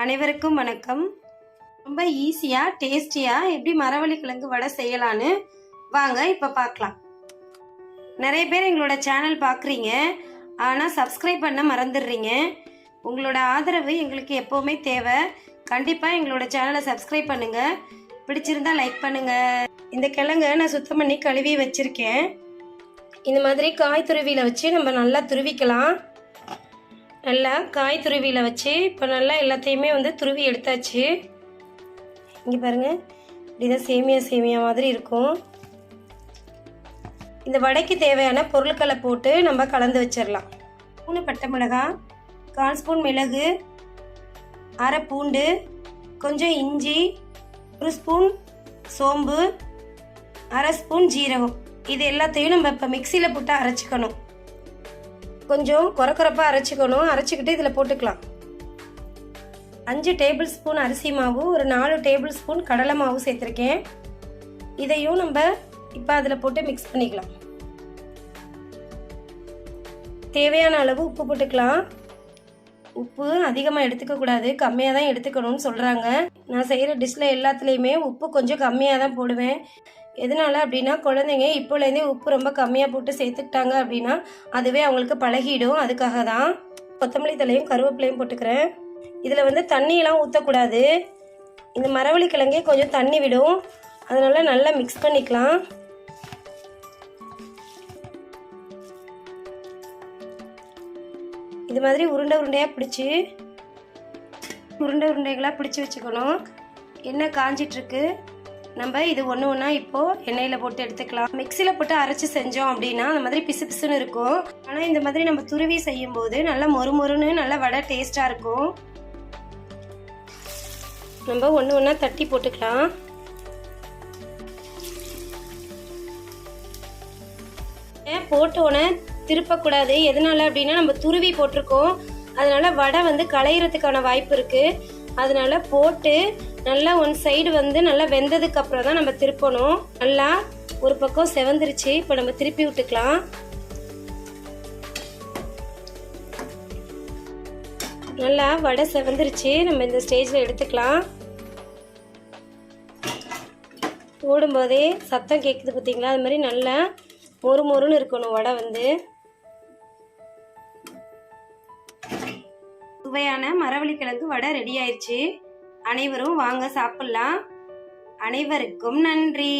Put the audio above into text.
அனைவருக்கும் வணக்கம். ரொம்ப ஈஸியாக டேஸ்டியாக எப்படி மரவள்ளி கிழங்கு வடை செய்யலான்னு வாங்க இப்போ பார்க்கலாம். நிறைய பேர் எங்களோட சேனல் பார்க்குறீங்க, ஆனால் சப்ஸ்கிரைப் பண்ண மறந்துடுறீங்க. உங்களோட ஆதரவு எங்களுக்கு எப்போவுமே தேவை. கண்டிப்பாக எங்களோட சேனலை சப்ஸ்கிரைப் பண்ணுங்கள். பிடிச்சிருந்தா லைக் பண்ணுங்கள். இந்த கிழங்கை நான் சுத்தம் பண்ணி கழுவி வச்சுருக்கேன். இந்த மாதிரி காய் துருவியில் வச்சு நம்ம நல்லா துருவிக்கலாம். நல்லா காய் துருவியில் வச்சு இப்போ நல்லா எல்லாத்தையுமே துருவி எடுத்தாச்சு. இங்கே பாருங்கள், இப்படிதான் சேமியா மாதிரி இருக்கும். இந்த வடைக்கு தேவையான பொருட்களை போட்டு நம்ம கலந்து வச்சிடலாம். 3 பட்டை மிளகாய், 1/4 ஸ்பூன் மிளகு, அரை பூண்டு, கொஞ்சம் இஞ்சி, 1 ஸ்பூன் சோம்பு, அரை ஸ்பூன் ஜீரகம். இது எல்லாத்தையும் நம்ம இப்போ மிக்சியில் போட்டு அரைச்சிக்கணும். கொஞ்சம் குறக்குறப்பாக அரைச்சிக்கணும். அரைச்சிக்கிட்டு இதில் போட்டுக்கலாம். 5 டேபிள் ஸ்பூன் அரிசி மாவு, ஒரு 4 டேபிள் ஸ்பூன் கடலை மாவு சேர்த்துருக்கேன். இதையும் நம்ம இப்போ அதில் போட்டு மிக்ஸ் பண்ணிக்கலாம். தேவையான அளவு உப்பு போட்டுக்கலாம். உப்பு அதிகமாக எடுத்துக்கக்கூடாது, கம்மியாக தான் எடுத்துக்கணும்னு சொல்கிறாங்க. நான் செய்கிற டிஷ்ஷில் எல்லாத்துலேயுமே உப்பு கொஞ்சம் கம்மியாக தான் போடுவேன். எதனால் அப்படின்னா, குழந்தைங்க இப்போலேருந்தே உப்பு ரொம்ப கம்மியாக போட்டு சேர்த்துக்கிட்டாங்க அப்படின்னா அதுவே அவங்களுக்கு பழகிடும். அதுக்காக தான். கொத்தமல்லி தலையும் கருவேப்பிலையும் போட்டுக்கிறேன். இதில் தண்ணியெல்லாம் ஊற்றக்கூடாது. இந்த மரவள்ளி கிழங்கே கொஞ்சம் தண்ணி விடும். அதனால் நல்லா மிக்ஸ் பண்ணிக்கலாம். இது மாதிரி உருண்டையாக பிடிச்சி உருண்டைகளாக பிடிச்சி வச்சுக்கணும். எண்ணெய் காஞ்சிட்ருக்கு. நம்ம இது ஒன்று ஒன்றா இப்போது எண்ணெயில் போட்டு எடுத்துக்கலாம். மிக்சியில் போட்டு அரைச்சி செஞ்சோம் அப்படின்னா அந்த மாதிரி பிசு பிசுன்னு இருக்கும். ஆனால் இந்த மாதிரி நம்ம துருவி செய்யும்போது நல்லா மொறுமொறுன்னு நல்லா வடை டேஸ்ட்டாக இருக்கும். நம்ம ஒன்று ஒன்றா தட்டி போட்டுக்கலாம். போட்டோன்னே திருப்பக்கூடாது. எதனால அப்படின்னா நம்ம துருவி போட்டிருக்கோம். அதனால வடை களையிறதுக்கான வாய்ப்பு இருக்குது. அதனால போட்டு நல்லா ஒன் சைடு நல்லா வெந்ததுக்கு அப்புறம் தான் நம்ம திருப்பணும். நல்லா ஒரு பக்கம் செவந்துருச்சு. இப்போ நம்ம திருப்பி விட்டுக்கலாம். நல்லா வடை செவந்துருச்சு. நம்ம இந்த ஸ்டேஜில் எடுத்துக்கலாம். போடும்போதே சத்தம் கேட்குது பார்த்தீங்களா? அது மாதிரி நல்லா மொறுமொறுன்னு இருக்கணும் வடை. சுவையான மரவள்ளி கிழங்கு வடை ரெடி ஆயிடுச்சு. அனைவரும் வாங்க சாப்பிடலாம். அனைவருக்கும் நன்றி.